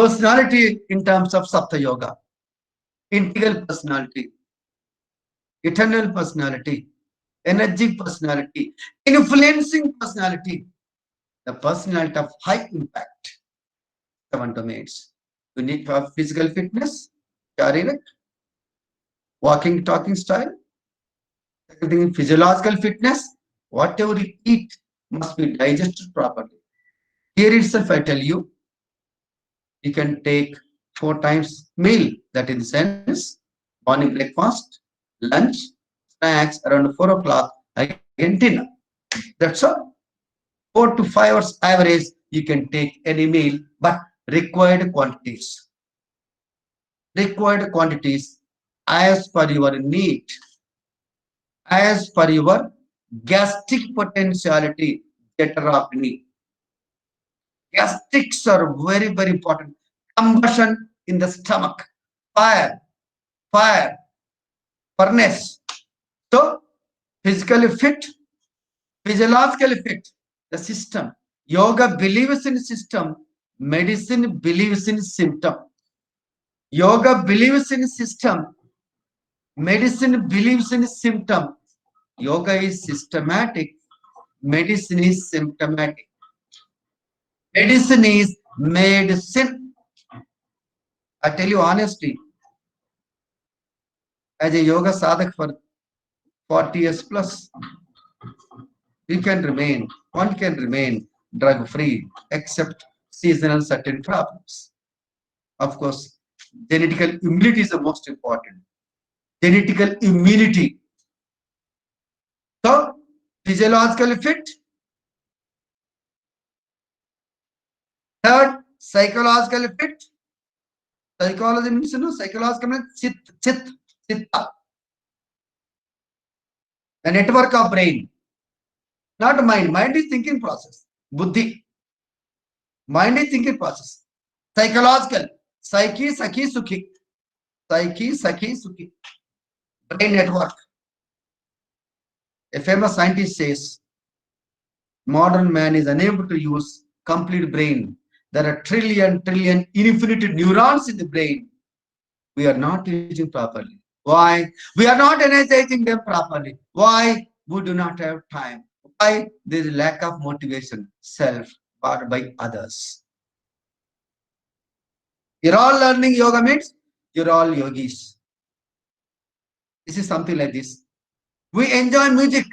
Personality in terms of Sapta Yoga, integral personality, eternal personality, energetic personality, influencing personality, the personality of high impact. 7 domains. You need to have physical fitness, Sharirik, walking, talking style, everything physiological fitness. Whatever you eat must be digested properly. Here itself, I tell you, you can take 4 times meal. That in the sense, morning breakfast, lunch, snacks around 4 o'clock, again dinner. That's all. 4 to 5 hours average, you can take any meal, but required quantities. Required quantities as per your need, as per your gastric potentiality, tetrapony. Gastrics are very, very important. Combustion in the stomach, fire, fire, furnace. So, physically fit, physiologically fit, the system. Yoga believes in system, medicine believes in symptom. Yoga believes in system, medicine believes in symptom. Yoga is systematic, medicine is symptomatic. Medicine is medicine. I tell you honestly, as a yoga sadhak for 40 years plus, one can remain drug free except seasonal certain problems. Of course, genetical immunity is the most important. Genetical immunity. So, physiologically fit. Third, psychologically fit. Psychology means, psychological means chitta. The network of brain, not mind. Mind is thinking process. Buddhi. Mind is thinking process. Psychological. Psyche, Sakhi, Sukhi. Psyche, Sakhi, Sukhi. Brain network. A famous scientist says, modern man is unable to use complete brain. There are trillion, infinite neurons in the brain. We are not using properly. Why? We are not energizing them properly. Why? We do not have time. Why? There is lack of motivation, self, or by others. You're all learning yoga means you're all yogis. This is something like this. We enjoy music.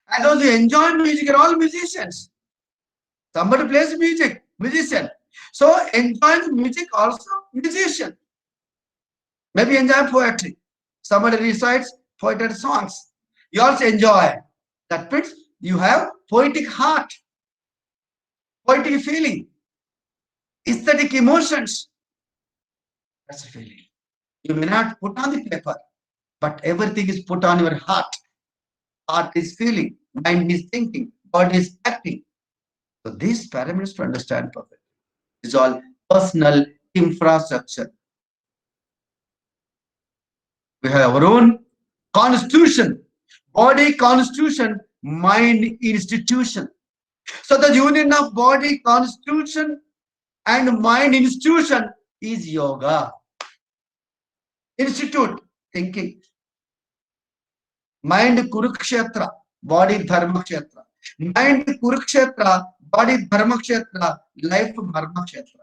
And those who enjoy music are all musicians. Somebody plays music, musician. So enjoying music also musician. Maybe enjoy poetry. Somebody recites poetic songs. You also enjoy. That means you have poetic heart, poetic feeling, aesthetic emotions. That's a feeling. You may not put on the paper, but everything is put on your heart. Heart is feeling, mind is thinking, body is acting. So these parameters to understand perfectly. It's all personal infrastructure. We have our own constitution, body constitution, mind institution. So the union of body constitution and mind institution is yoga. Institute, thinking. Mind Kurukshetra, body Dharmakshetra. Mind Kurukshetra, body Dharmakshetra, life Dharmakshetra.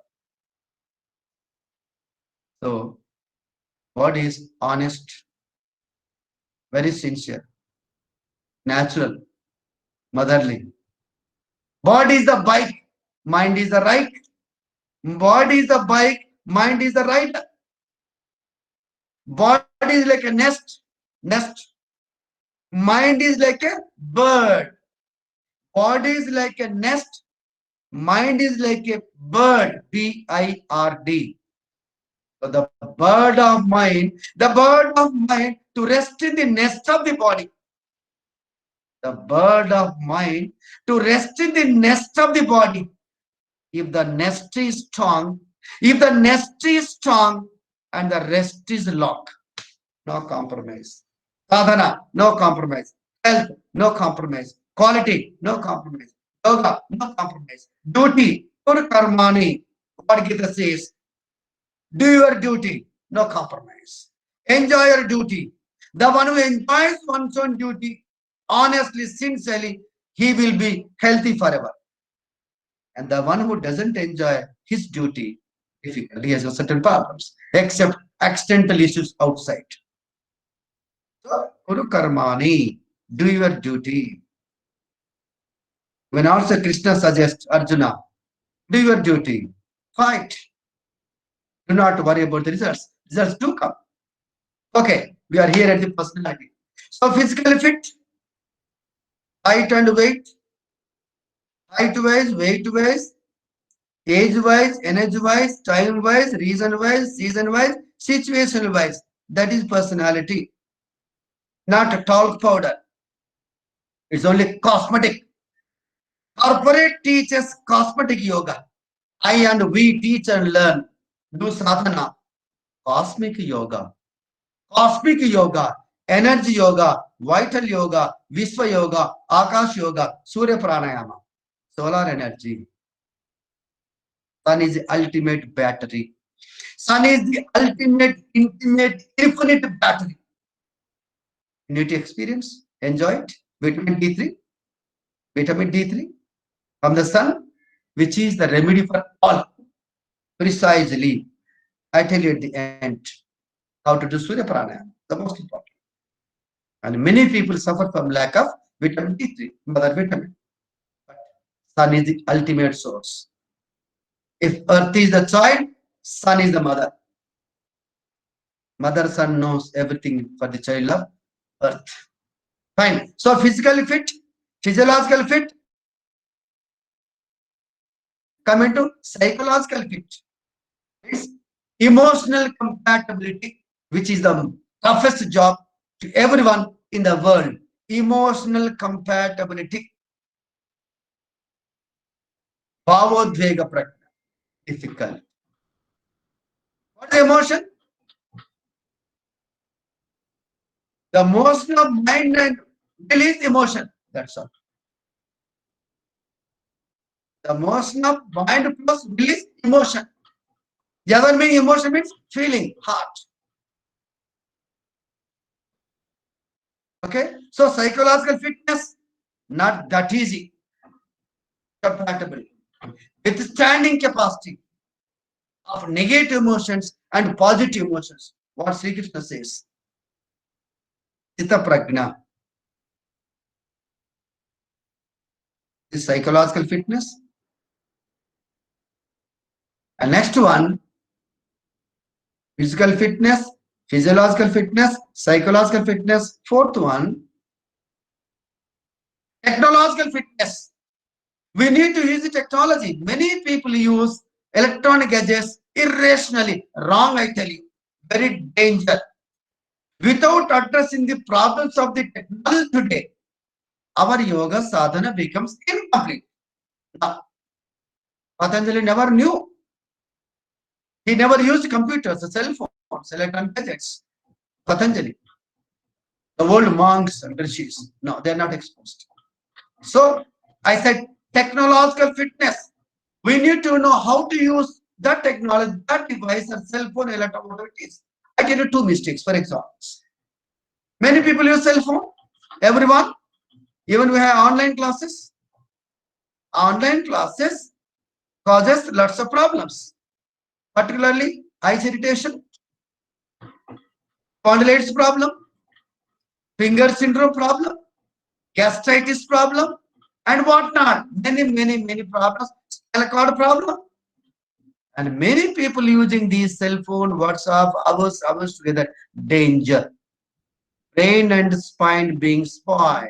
So, body is honest, very sincere, natural, motherly. Body is the bike, mind is the right. Body is the bike, mind is the right. Body is like a nest. Mind is like a bird. Body is like a nest. Mind is like a bird. B-I-R-D. So the bird of mind to rest in the nest of the body. The bird of mind to rest in the nest of the body. If the nest is strong, and the rest is locked, no compromise. Sadhana, no compromise. Health, no compromise. Quality, no compromise. Yoga, no compromise. Duty, Kur karmani, what Gita says, do your duty, no compromise. Enjoy your duty. The one who enjoys one's own duty, honestly, sincerely, he will be healthy forever. And the one who doesn't enjoy his duty, difficult, he has certain problems, except accidental issues outside. So, Kuru Karmani, do your duty. When also Krishna suggests Arjuna, do your duty, fight. Do not worry about the results. Results do come. Okay, we are here at the personality. So physically fit, height and weight, height wise, weight wise, age wise, energy wise, time wise, reason wise, season wise, situation wise. That is personality. Not a talc powder. It's only cosmetic. Corporate teaches cosmetic yoga. I and we teach and learn. Do sadhana. Cosmic yoga. Cosmic yoga. Energy yoga. Vital yoga. Vishwa yoga. Akash yoga. Surya pranayama. Solar energy. Sun is the ultimate battery. Sun is the ultimate, intimate, infinite battery. You need to experience, enjoy it. Vitamin D3, vitamin D3 from the sun, which is the remedy for all. Precisely, I tell you at the end how to do Surya Pranayama, the most important. And many people suffer from lack of vitamin D3, mother vitamin. But sun is the ultimate source. If earth is the child, sun is the mother. Mother sun knows everything for the child of earth. Fine. So physically fit, physiological fit, come into psychological fit. It's emotional compatibility, which is the toughest job to everyone in the world. Emotional compatibility. Bhavodvega prajna. Difficult. What is emotion? The motion of mind and will is emotion. That's all. The motion of mind plus will is emotion. The other meaning emotion means feeling, heart. Okay, so psychological fitness, not that easy. Compatible. Withstanding capacity of negative emotions and positive emotions. What Sri Krishna says. Chitta prajna. Is psychological fitness. And next one, physical fitness, physiological fitness, psychological fitness. Fourth one, technological fitness. We need to use the technology. Many people use electronic gadgets irrationally. Wrong, I tell you. Very dangerous. Without addressing the problems of the technology today, our yoga sadhana becomes incomplete. Now, Patanjali never knew. He never used computers, cell phones, electronic gadgets. Patanjali. The old monks and rishis. No, they're not exposed. So I said technological fitness. We need to know how to use that technology, that device, or cell phone, electronic, whatever it is. I tell you two mistakes, for example. Many people use cell phone. Everyone. Even we have online classes. Online classes causes lots of problems, particularly eye irritation, spondylitis problem, finger syndrome problem, gastritis problem, and whatnot. Many problems. Spinal cord problem. And many people using these cell phone, WhatsApp, hours together. Danger. Brain and spine being spoiled.